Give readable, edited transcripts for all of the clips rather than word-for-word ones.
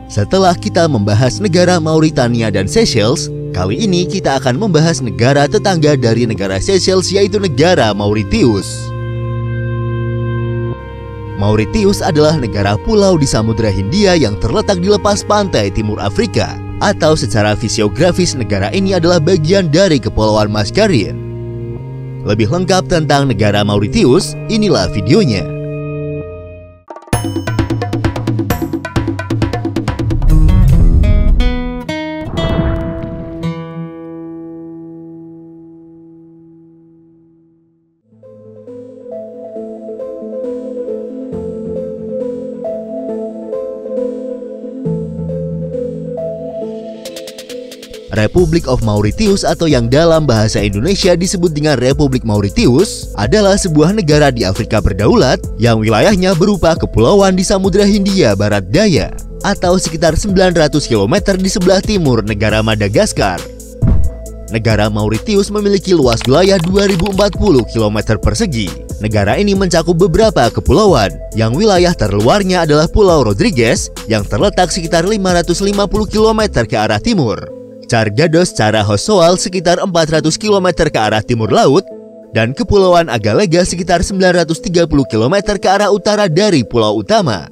Setelah kita membahas negara Mauritania dan Seychelles, kali ini kita akan membahas negara tetangga dari negara Seychelles, yaitu negara Mauritius. Mauritius adalah negara pulau di Samudra Hindia yang terletak di lepas pantai timur Afrika, atau secara fisiografis negara ini adalah bagian dari Kepulauan Mascarin. Lebih lengkap tentang negara Mauritius, inilah videonya. Republic of Mauritius atau yang dalam bahasa Indonesia disebut dengan Republik Mauritius adalah sebuah negara di Afrika berdaulat yang wilayahnya berupa kepulauan di Samudra Hindia Barat Daya atau sekitar 900 km di sebelah timur negara Madagaskar. Negara Mauritius memiliki luas wilayah 2040 km persegi. Negara ini mencakup beberapa kepulauan, yang wilayah terluarnya adalah Pulau Rodrigues yang terletak sekitar 550 km ke arah timur. Cargados Cara Hosoal sekitar 400 km ke arah timur laut, dan Kepulauan Agalega sekitar 930 km ke arah utara dari pulau utama.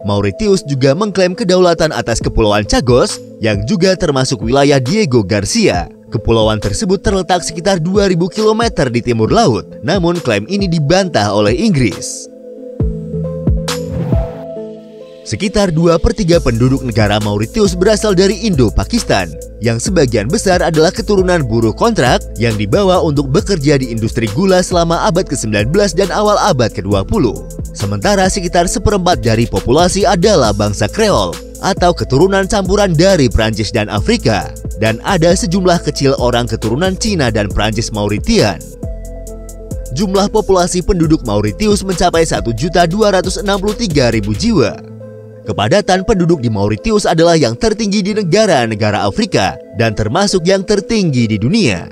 Mauritius juga mengklaim kedaulatan atas Kepulauan Chagos yang juga termasuk wilayah Diego Garcia. Kepulauan tersebut terletak sekitar 2000 km di timur laut, namun klaim ini dibantah oleh Inggris. Sekitar 2/3 penduduk negara Mauritius berasal dari Indo-Pakistan, yang sebagian besar adalah keturunan buruh kontrak yang dibawa untuk bekerja di industri gula selama abad ke-19 dan awal abad ke-20. Sementara sekitar 1/4 dari populasi adalah bangsa Kreol, atau keturunan campuran dari Prancis dan Afrika, dan ada sejumlah kecil orang keturunan Cina dan Prancis Mauritian. Jumlah populasi penduduk Mauritius mencapai 1.263.000 jiwa. Kepadatan penduduk di Mauritius adalah yang tertinggi di negara-negara Afrika dan termasuk yang tertinggi di dunia.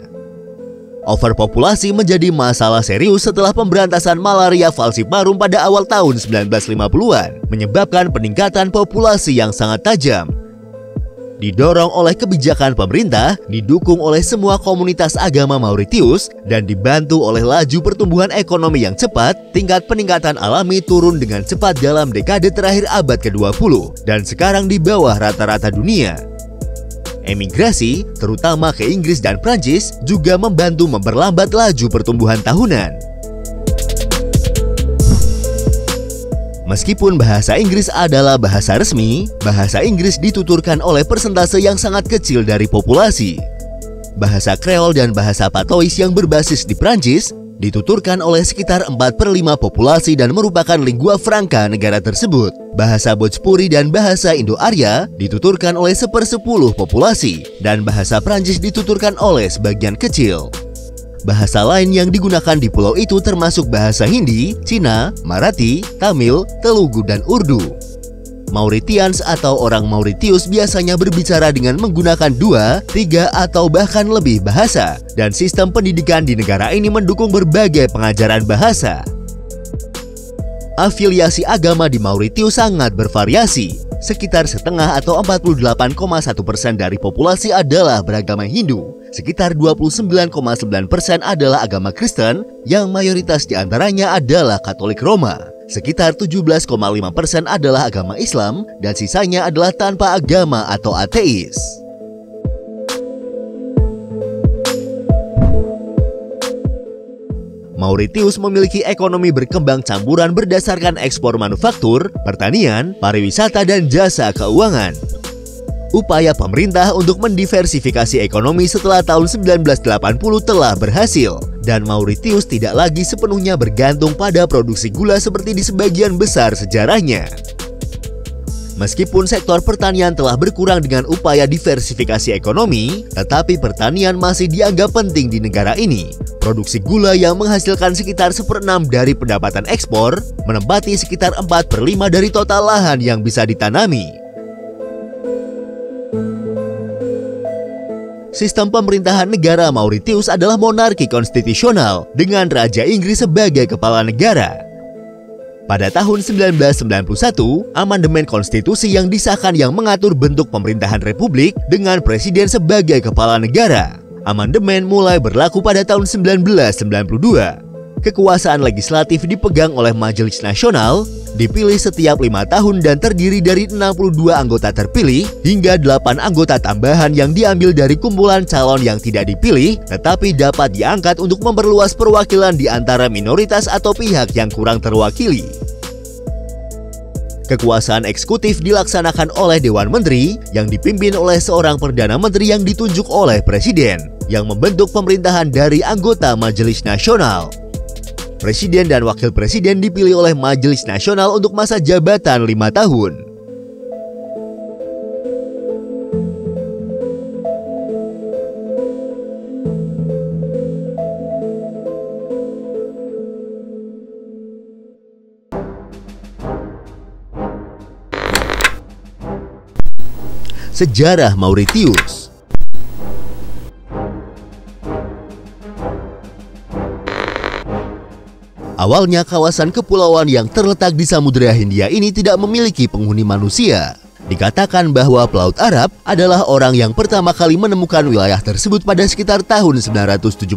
Overpopulasi menjadi masalah serius setelah pemberantasan malaria falciparum pada awal tahun 1950-an, menyebabkan peningkatan populasi yang sangat tajam. Didorong oleh kebijakan pemerintah, didukung oleh semua komunitas agama Mauritius, dan dibantu oleh laju pertumbuhan ekonomi yang cepat, tingkat peningkatan alami turun dengan cepat dalam dekade terakhir abad ke-20, dan sekarang di bawah rata-rata dunia. Emigrasi, terutama ke Inggris dan Prancis, juga membantu memperlambat laju pertumbuhan tahunan. Meskipun bahasa Inggris adalah bahasa resmi, bahasa Inggris dituturkan oleh persentase yang sangat kecil dari populasi. Bahasa Kreol dan bahasa Patois yang berbasis di Prancis dituturkan oleh sekitar 4/5 populasi dan merupakan lingua franca negara tersebut. Bahasa Bhojpuri dan bahasa Indo-Arya dituturkan oleh 1/10 populasi, dan bahasa Prancis dituturkan oleh sebagian kecil. Bahasa lain yang digunakan di pulau itu termasuk bahasa Hindi, Cina, Marathi, Tamil, Telugu, dan Urdu. Mauritians atau orang Mauritius biasanya berbicara dengan menggunakan 2, 3, atau bahkan lebih bahasa, dan sistem pendidikan di negara ini mendukung berbagai pengajaran bahasa. Afiliasi agama di Mauritius sangat bervariasi. Sekitar setengah atau 48,1% dari populasi adalah beragama Hindu. Sekitar 29,9% adalah agama Kristen, yang mayoritas diantaranya adalah Katolik Roma. Sekitar 17,5% adalah agama Islam, dan sisanya adalah tanpa agama atau ateis. Mauritius memiliki ekonomi berkembang campuran berdasarkan ekspor manufaktur, pertanian, pariwisata, dan jasa keuangan. Upaya pemerintah untuk mendiversifikasi ekonomi setelah tahun 1980 telah berhasil, dan Mauritius tidak lagi sepenuhnya bergantung pada produksi gula seperti di sebagian besar sejarahnya. Meskipun sektor pertanian telah berkurang dengan upaya diversifikasi ekonomi, tetapi pertanian masih dianggap penting di negara ini. Produksi gula yang menghasilkan sekitar 1/6 dari pendapatan ekspor, menempati sekitar 4/5 dari total lahan yang bisa ditanami. Sistem pemerintahan negara Mauritius adalah monarki konstitusional dengan Raja Inggris sebagai kepala negara. Pada tahun 1991, amandemen konstitusi yang disahkan yang mengatur bentuk pemerintahan republik dengan presiden sebagai kepala negara. Amandemen mulai berlaku pada tahun 1992. Kekuasaan legislatif dipegang oleh Majelis Nasional, dipilih setiap 5 tahun dan terdiri dari 62 anggota terpilih hingga 8 anggota tambahan yang diambil dari kumpulan calon yang tidak dipilih tetapi dapat diangkat untuk memperluas perwakilan di antara minoritas atau pihak yang kurang terwakili. Kekuasaan eksekutif dilaksanakan oleh Dewan Menteri yang dipimpin oleh seorang Perdana Menteri yang ditunjuk oleh Presiden yang membentuk pemerintahan dari anggota Majelis Nasional. Presiden dan Wakil Presiden dipilih oleh Majelis Nasional untuk masa jabatan 5 tahun. Sejarah Mauritius. Awalnya kawasan kepulauan yang terletak di Samudra Hindia ini tidak memiliki penghuni manusia. Dikatakan bahwa pelaut Arab adalah orang yang pertama kali menemukan wilayah tersebut pada sekitar tahun 975.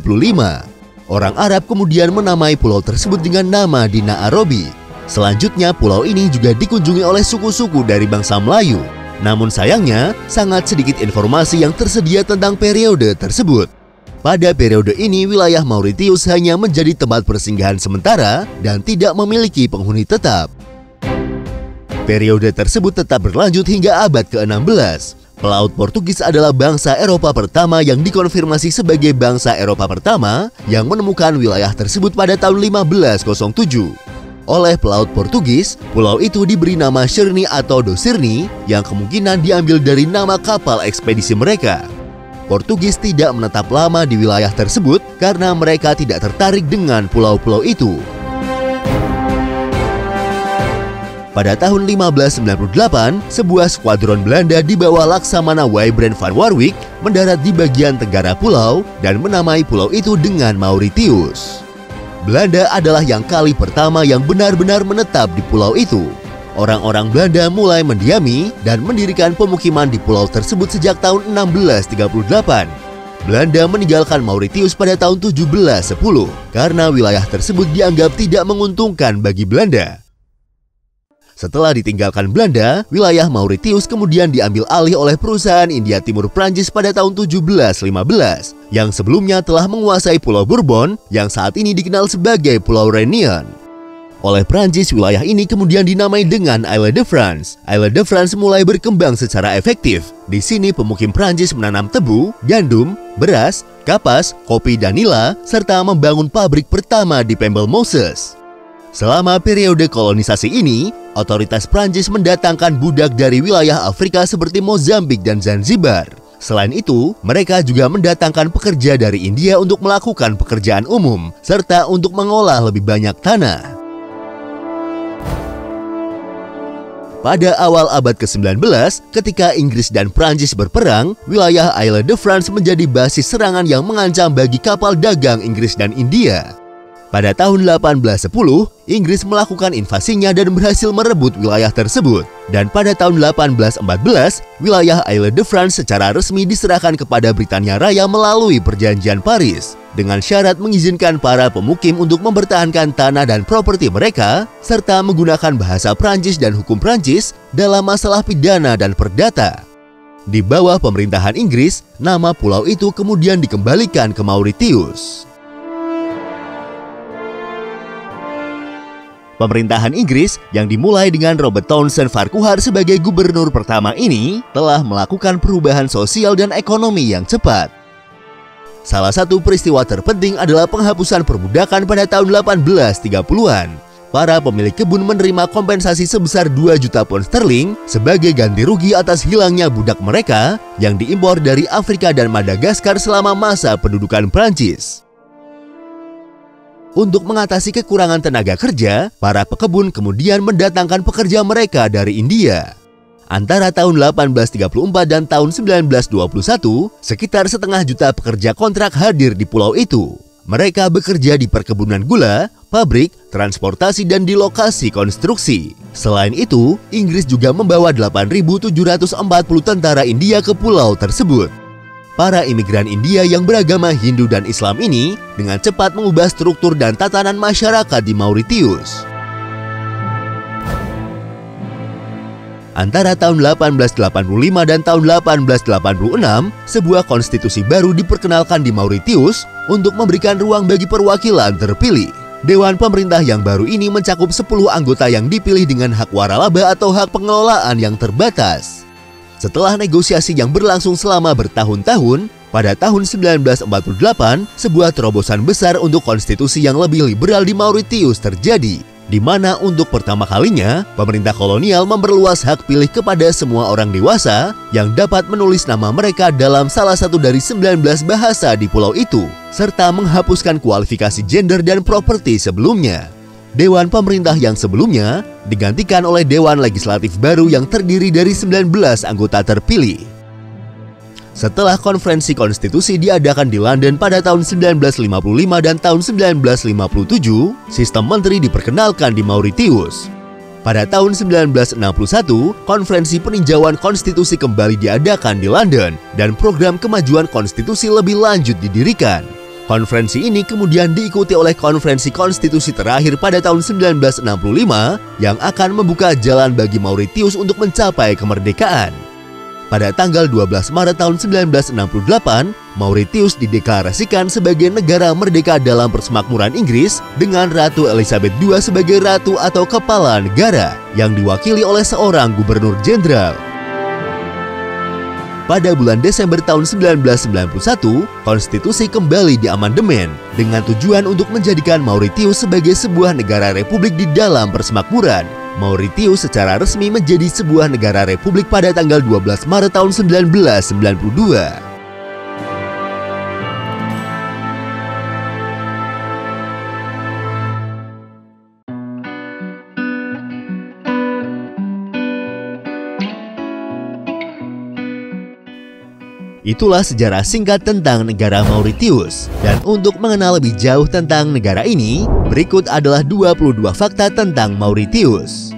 Orang Arab kemudian menamai pulau tersebut dengan nama Dina Arobi. Selanjutnya pulau ini juga dikunjungi oleh suku-suku dari bangsa Melayu. Namun sayangnya, sangat sedikit informasi yang tersedia tentang periode tersebut. Pada periode ini, wilayah Mauritius hanya menjadi tempat persinggahan sementara dan tidak memiliki penghuni tetap. Periode tersebut tetap berlanjut hingga abad ke-16. Pelaut Portugis adalah bangsa Eropa pertama yang dikonfirmasi sebagai bangsa Eropa pertama yang menemukan wilayah tersebut pada tahun 1507. Oleh pelaut Portugis, pulau itu diberi nama Sirni atau Do Sirni yang kemungkinan diambil dari nama kapal ekspedisi mereka. Portugis tidak menetap lama di wilayah tersebut karena mereka tidak tertarik dengan pulau-pulau itu. Pada tahun 1598, sebuah skuadron Belanda di bawah Laksamana Wybrandt van Warwick mendarat di bagian tenggara pulau dan menamai pulau itu dengan Mauritius. Belanda adalah yang kali pertama yang benar-benar menetap di pulau itu. Orang-orang Belanda mulai mendiami dan mendirikan pemukiman di pulau tersebut sejak tahun 1638. Belanda meninggalkan Mauritius pada tahun 1710 karena wilayah tersebut dianggap tidak menguntungkan bagi Belanda. Setelah ditinggalkan Belanda, wilayah Mauritius kemudian diambil alih oleh perusahaan India Timur Prancis pada tahun 1715 yang sebelumnya telah menguasai Pulau Bourbon yang saat ini dikenal sebagai Pulau Réunion. Oleh Prancis, wilayah ini kemudian dinamai dengan Île de France. Île de France mulai berkembang secara efektif. Di sini pemukim Prancis menanam tebu, gandum, beras, kapas, kopi dan nila, serta membangun pabrik pertama di Pemble Moses. Selama periode kolonisasi ini, otoritas Prancis mendatangkan budak dari wilayah Afrika seperti Mozambik dan Zanzibar. Selain itu, mereka juga mendatangkan pekerja dari India untuk melakukan pekerjaan umum, serta untuk mengolah lebih banyak tanah. Pada awal abad ke-19, ketika Inggris dan Prancis berperang, wilayah Île de France menjadi basis serangan yang mengancam bagi kapal dagang Inggris dan India. Pada tahun 1810, Inggris melakukan invasinya dan berhasil merebut wilayah tersebut. Dan pada tahun 1814, wilayah Île de France secara resmi diserahkan kepada Britania Raya melalui Perjanjian Paris, dengan syarat mengizinkan para pemukim untuk mempertahankan tanah dan properti mereka, serta menggunakan bahasa Prancis dan hukum Prancis dalam masalah pidana dan perdata. Di bawah pemerintahan Inggris, nama pulau itu kemudian dikembalikan ke Mauritius. Pemerintahan Inggris yang dimulai dengan Robert Townsend Farquhar sebagai gubernur pertama ini telah melakukan perubahan sosial dan ekonomi yang cepat. Salah satu peristiwa terpenting adalah penghapusan perbudakan pada tahun 1830-an. Para pemilik kebun menerima kompensasi sebesar 2 juta pound sterling sebagai ganti rugi atas hilangnya budak mereka yang diimpor dari Afrika dan Madagaskar selama masa pendudukan Prancis. Untuk mengatasi kekurangan tenaga kerja, para pekebun kemudian mendatangkan pekerja mereka dari India. Antara tahun 1834 dan tahun 1921, sekitar 500.000 pekerja kontrak hadir di pulau itu. Mereka bekerja di perkebunan gula, pabrik, transportasi, dan di lokasi konstruksi. Selain itu, Inggris juga membawa 8.740 tentara India ke pulau tersebut. Para imigran India yang beragama Hindu dan Islam ini dengan cepat mengubah struktur dan tatanan masyarakat di Mauritius. Antara tahun 1885 dan tahun 1886, sebuah konstitusi baru diperkenalkan di Mauritius untuk memberikan ruang bagi perwakilan terpilih. Dewan pemerintah yang baru ini mencakup 10 anggota yang dipilih dengan hak waralaba atau hak pengelolaan yang terbatas. Setelah negosiasi yang berlangsung selama bertahun-tahun, pada tahun 1948, sebuah terobosan besar untuk konstitusi yang lebih liberal di Mauritius terjadi, di mana untuk pertama kalinya pemerintah kolonial memperluas hak pilih kepada semua orang dewasa yang dapat menulis nama mereka dalam salah satu dari 19 bahasa di pulau itu, serta menghapuskan kualifikasi gender dan properti sebelumnya. Dewan pemerintah yang sebelumnya digantikan oleh Dewan Legislatif baru yang terdiri dari 19 anggota terpilih. Setelah konferensi konstitusi diadakan di London pada tahun 1955 dan tahun 1957, sistem menteri diperkenalkan di Mauritius. Pada tahun 1961, konferensi peninjauan konstitusi kembali diadakan di London dan program kemajuan konstitusi lebih lanjut didirikan. Konferensi ini kemudian diikuti oleh konferensi konstitusi terakhir pada tahun 1965 yang akan membuka jalan bagi Mauritius untuk mencapai kemerdekaan. Pada tanggal 12 Maret tahun 1968, Mauritius dideklarasikan sebagai negara merdeka dalam Persemakmuran Inggris dengan Ratu Elizabeth II sebagai ratu atau kepala negara yang diwakili oleh seorang gubernur jenderal. Pada bulan Desember tahun 1991, konstitusi kembali diamandemen dengan tujuan untuk menjadikan Mauritius sebagai sebuah negara republik di dalam persemakmuran. Mauritius secara resmi menjadi sebuah negara republik pada tanggal 12 Maret tahun 1992. Itulah sejarah singkat tentang negara Mauritius. Dan untuk mengenal lebih jauh tentang negara ini, berikut adalah 22 fakta tentang Mauritius.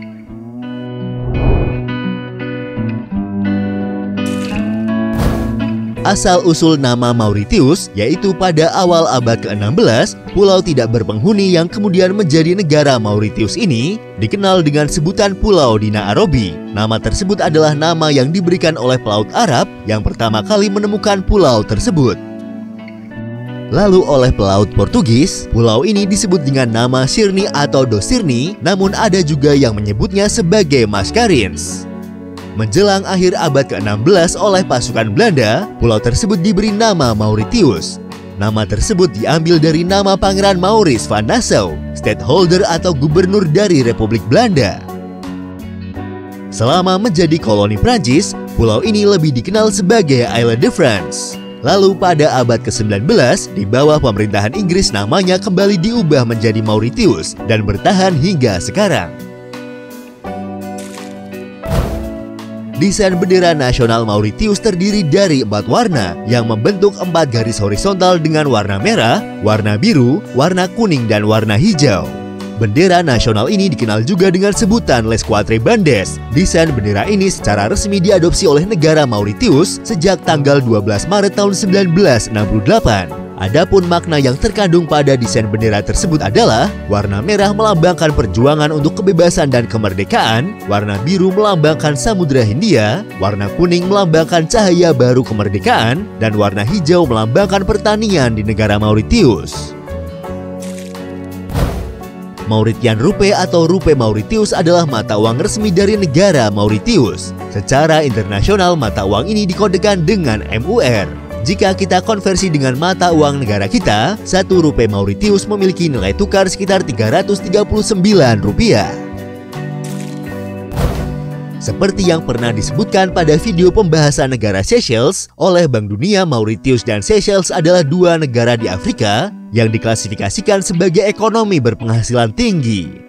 Asal-usul nama Mauritius yaitu pada awal abad ke-16, pulau tidak berpenghuni yang kemudian menjadi negara Mauritius ini dikenal dengan sebutan Pulau Dina Arobi. Nama tersebut adalah nama yang diberikan oleh pelaut Arab yang pertama kali menemukan pulau tersebut. Lalu oleh pelaut Portugis, pulau ini disebut dengan nama Sirni atau Dos Sirni, namun ada juga yang menyebutnya sebagai Mascarens. Menjelang akhir abad ke-16 oleh pasukan Belanda, pulau tersebut diberi nama Mauritius. Nama tersebut diambil dari nama Pangeran Maurice van Nassau, stateholder atau gubernur dari Republik Belanda. Selama menjadi koloni Prancis, pulau ini lebih dikenal sebagai Île de France. Lalu pada abad ke-19, di bawah pemerintahan Inggris namanya kembali diubah menjadi Mauritius dan bertahan hingga sekarang. Desain bendera nasional Mauritius terdiri dari 4 warna yang membentuk 4 garis horizontal dengan warna merah, warna biru, warna kuning, dan warna hijau. Bendera nasional ini dikenal juga dengan sebutan Les Quatre Bandes. Desain bendera ini secara resmi diadopsi oleh negara Mauritius sejak tanggal 12 Maret tahun 1968. Adapun makna yang terkandung pada desain bendera tersebut adalah warna merah melambangkan perjuangan untuk kebebasan dan kemerdekaan, warna biru melambangkan Samudra Hindia, warna kuning melambangkan cahaya baru kemerdekaan, dan warna hijau melambangkan pertanian di negara Mauritius. Mauritian Rupiah atau Rupiah Mauritius adalah mata uang resmi dari negara Mauritius. Secara internasional, mata uang ini dikodekan dengan MUR. Jika kita konversi dengan mata uang negara kita, 1 rupiah Mauritius memiliki nilai tukar sekitar 339 rupiah. Seperti yang pernah disebutkan pada video pembahasan negara Seychelles oleh Bank Dunia, Mauritius dan Seychelles adalah 2 negara di Afrika yang diklasifikasikan sebagai ekonomi berpenghasilan tinggi.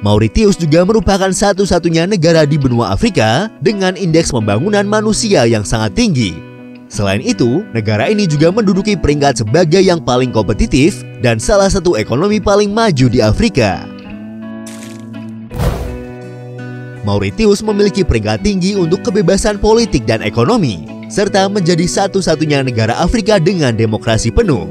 Mauritius juga merupakan satu-satunya negara di benua Afrika dengan indeks pembangunan manusia yang sangat tinggi. Selain itu, negara ini juga menduduki peringkat sebagai yang paling kompetitif dan salah satu ekonomi paling maju di Afrika. Mauritius memiliki peringkat tinggi untuk kebebasan politik dan ekonomi, serta menjadi satu-satunya negara Afrika dengan demokrasi penuh.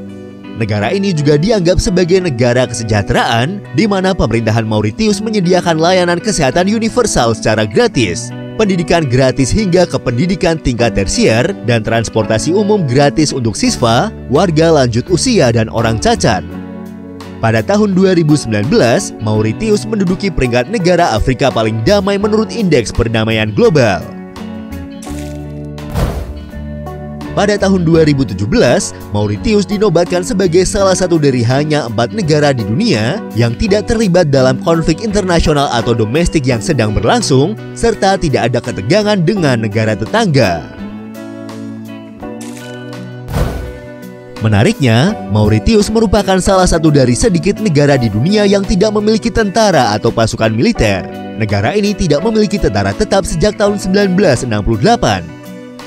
Negara ini juga dianggap sebagai negara kesejahteraan, di mana pemerintahan Mauritius menyediakan layanan kesehatan universal secara gratis, pendidikan gratis hingga ke pendidikan tingkat tersier, dan transportasi umum gratis untuk siswa, warga lanjut usia, dan orang cacat. Pada tahun 2019, Mauritius menduduki peringkat negara Afrika paling damai menurut Indeks Perdamaian Global. Pada tahun 2017, Mauritius dinobatkan sebagai salah satu dari hanya 4 negara di dunia yang tidak terlibat dalam konflik internasional atau domestik yang sedang berlangsung, serta tidak ada ketegangan dengan negara tetangga. Menariknya, Mauritius merupakan salah satu dari sedikit negara di dunia yang tidak memiliki tentara atau pasukan militer. Negara ini tidak memiliki tentara tetap sejak tahun 1968.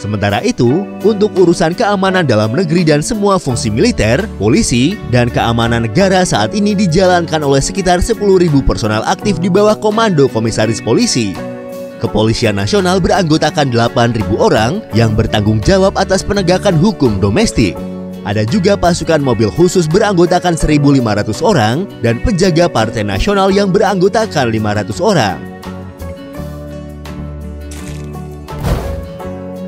Sementara itu, untuk urusan keamanan dalam negeri dan semua fungsi militer, polisi, dan keamanan negara saat ini dijalankan oleh sekitar 10.000 personal aktif di bawah komando komisaris polisi. Kepolisian Nasional beranggotakan 8.000 orang yang bertanggung jawab atas penegakan hukum domestik. Ada juga pasukan mobil khusus beranggotakan 1.500 orang dan penjaga Partai Nasional yang beranggotakan 500 orang.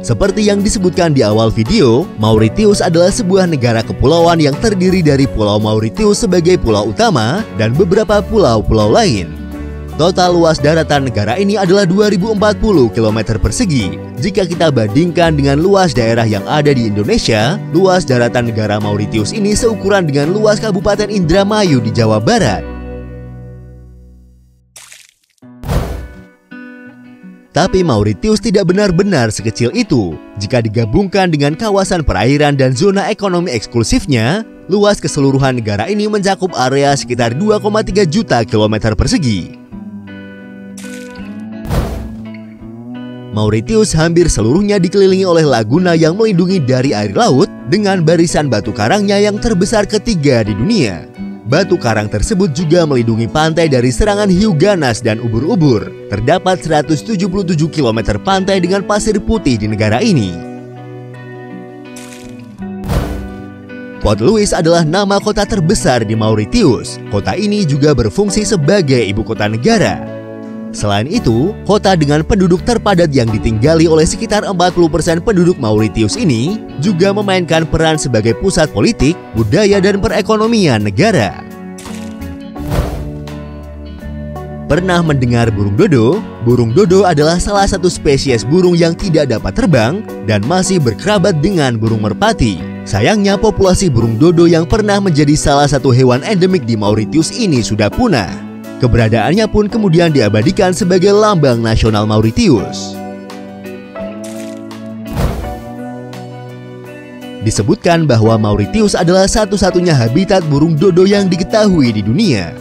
Seperti yang disebutkan di awal video, Mauritius adalah sebuah negara kepulauan yang terdiri dari Pulau Mauritius sebagai pulau utama dan beberapa pulau-pulau lain. Total luas daratan negara ini adalah 2040 km persegi. Jika kita bandingkan dengan luas daerah yang ada di Indonesia, luas daratan negara Mauritius ini seukuran dengan luas Kabupaten Indramayu di Jawa Barat. Tapi Mauritius tidak benar-benar sekecil itu. Jika digabungkan dengan kawasan perairan dan zona ekonomi eksklusifnya, luas keseluruhan negara ini mencakup area sekitar 2,3 juta kilometer persegi. Mauritius hampir seluruhnya dikelilingi oleh laguna yang melindungi dari air laut dengan barisan batu karangnya yang terbesar ketiga di dunia. Batu karang tersebut juga melindungi pantai dari serangan hiu ganas dan ubur-ubur. Terdapat 177 km pantai dengan pasir putih di negara ini. Port Louis adalah nama kota terbesar di Mauritius. Kota ini juga berfungsi sebagai ibu kota negara. Selain itu, kota dengan penduduk terpadat yang ditinggali oleh sekitar 40% penduduk Mauritius ini juga memainkan peran sebagai pusat politik, budaya, dan perekonomian negara. Pernah mendengar burung dodo? Burung dodo adalah salah satu spesies burung yang tidak dapat terbang dan masih berkerabat dengan burung merpati. Sayangnya, populasi burung dodo yang pernah menjadi salah satu hewan endemik di Mauritius ini sudah punah. Keberadaannya pun kemudian diabadikan sebagai lambang nasional Mauritius. Disebutkan bahwa Mauritius adalah satu-satunya habitat burung dodo yang diketahui di dunia.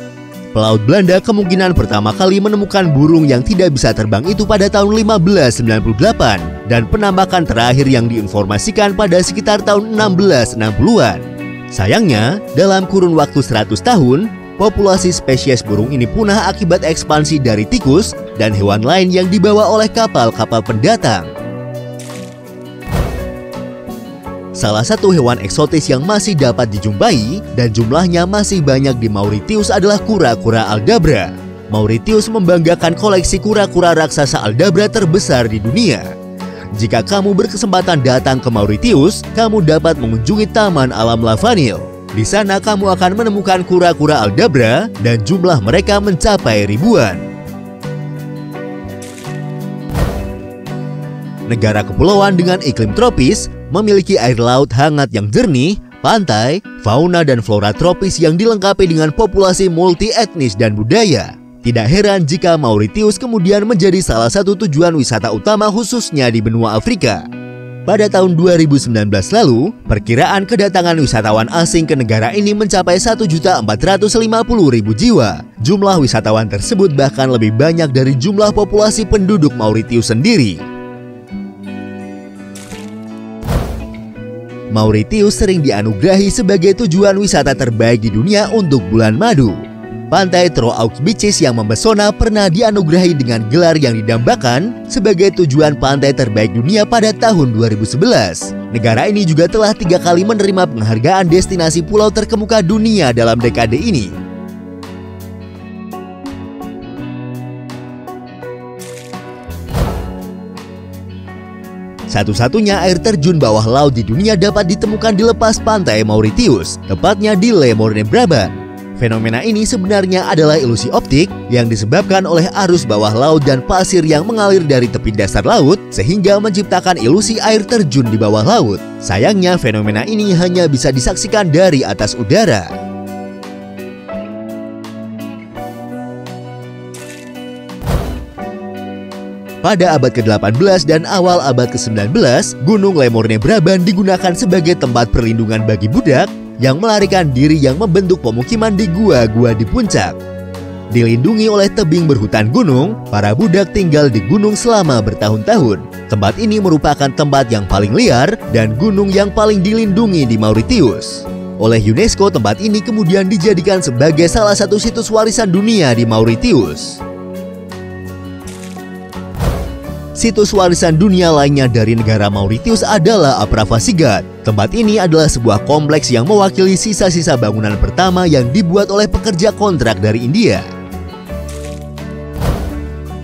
Pelaut Belanda kemungkinan pertama kali menemukan burung yang tidak bisa terbang itu pada tahun 1598 dan penampakan terakhir yang diinformasikan pada sekitar tahun 1660-an. Sayangnya, dalam kurun waktu 100 tahun, populasi spesies burung ini punah akibat ekspansi dari tikus dan hewan lain yang dibawa oleh kapal-kapal pendatang. Salah satu hewan eksotis yang masih dapat dijumpai dan jumlahnya masih banyak di Mauritius adalah kura-kura Aldabra. Mauritius membanggakan koleksi kura-kura raksasa Aldabra terbesar di dunia. Jika kamu berkesempatan datang ke Mauritius, kamu dapat mengunjungi Taman Alam Lavanil. Di sana kamu akan menemukan kura-kura Aldabra dan jumlah mereka mencapai ribuan. Negara kepulauan dengan iklim tropis memiliki air laut hangat yang jernih, pantai, fauna dan flora tropis yang dilengkapi dengan populasi multi etnis dan budaya. Tidak heran jika Mauritius kemudian menjadi salah satu tujuan wisata utama khususnya di benua Afrika. Pada tahun 2019 lalu, perkiraan kedatangan wisatawan asing ke negara ini mencapai 1.450.000 jiwa. Jumlah wisatawan tersebut bahkan lebih banyak dari jumlah populasi penduduk Mauritius sendiri. Mauritius sering dianugerahi sebagai tujuan wisata terbaik di dunia untuk bulan madu. Pantai Trois Beaches yang memesona pernah dianugerahi dengan gelar yang didambakan sebagai tujuan pantai terbaik dunia pada tahun 2011. Negara ini juga telah 3 kali menerima penghargaan destinasi pulau terkemuka dunia dalam dekade ini. Satu-satunya air terjun bawah laut di dunia dapat ditemukan di lepas pantai Mauritius, tepatnya di Le Morne Brabant. Fenomena ini sebenarnya adalah ilusi optik yang disebabkan oleh arus bawah laut dan pasir yang mengalir dari tepi dasar laut sehingga menciptakan ilusi air terjun di bawah laut. Sayangnya fenomena ini hanya bisa disaksikan dari atas udara. Pada abad ke-18 dan awal abad ke-19, Gunung Le Morne Brabant digunakan sebagai tempat perlindungan bagi budak yang melarikan diri yang membentuk pemukiman di gua-gua di puncak. Dilindungi oleh tebing berhutan gunung, para budak tinggal di gunung selama bertahun-tahun. Tempat ini merupakan tempat yang paling liar dan gunung yang paling dilindungi di Mauritius. Oleh UNESCO, tempat ini kemudian dijadikan sebagai salah satu situs warisan dunia di Mauritius. Situs warisan dunia lainnya dari negara Mauritius adalah Aprava Sigat. Tempat ini adalah sebuah kompleks yang mewakili sisa-sisa bangunan pertama yang dibuat oleh pekerja kontrak dari India.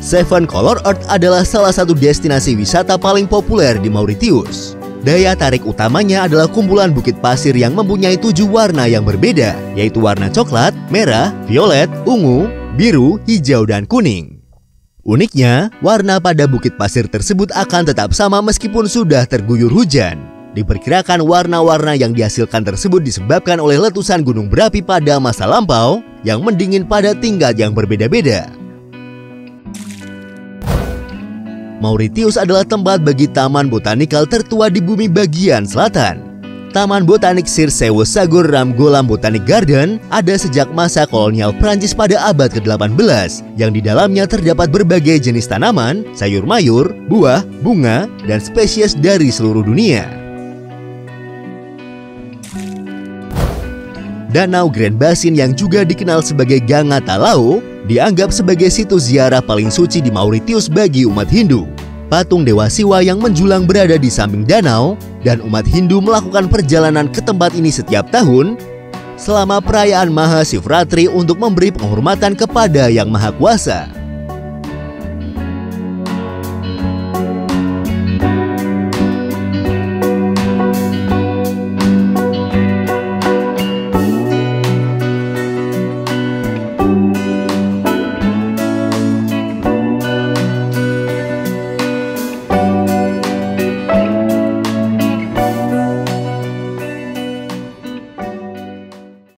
Seven Color Earth adalah salah satu destinasi wisata paling populer di Mauritius. Daya tarik utamanya adalah kumpulan bukit pasir yang mempunyai 7 warna yang berbeda, yaitu warna coklat, merah, violet, ungu, biru, hijau, dan kuning. Uniknya, warna pada bukit pasir tersebut akan tetap sama meskipun sudah terguyur hujan. Diperkirakan warna-warna yang dihasilkan tersebut disebabkan oleh letusan gunung berapi pada masa lampau yang mendingin pada tingkat yang berbeda-beda. Mauritius adalah tempat bagi taman botanikal tertua di bumi bagian selatan. Taman Botanik Sir Sewus Sagur Ramgolam Botanic Garden ada sejak masa kolonial Prancis pada abad ke-18 yang di dalamnya terdapat berbagai jenis tanaman, sayur mayur, buah, bunga, dan spesies dari seluruh dunia. Danau Grand Basin yang juga dikenal sebagai Ganga Talau dianggap sebagai situs ziarah paling suci di Mauritius bagi umat Hindu. Patung Dewa Siwa yang menjulang berada di samping danau, dan umat Hindu melakukan perjalanan ke tempat ini setiap tahun selama perayaan Maha Shivratri untuk memberi penghormatan kepada Yang Maha Kuasa.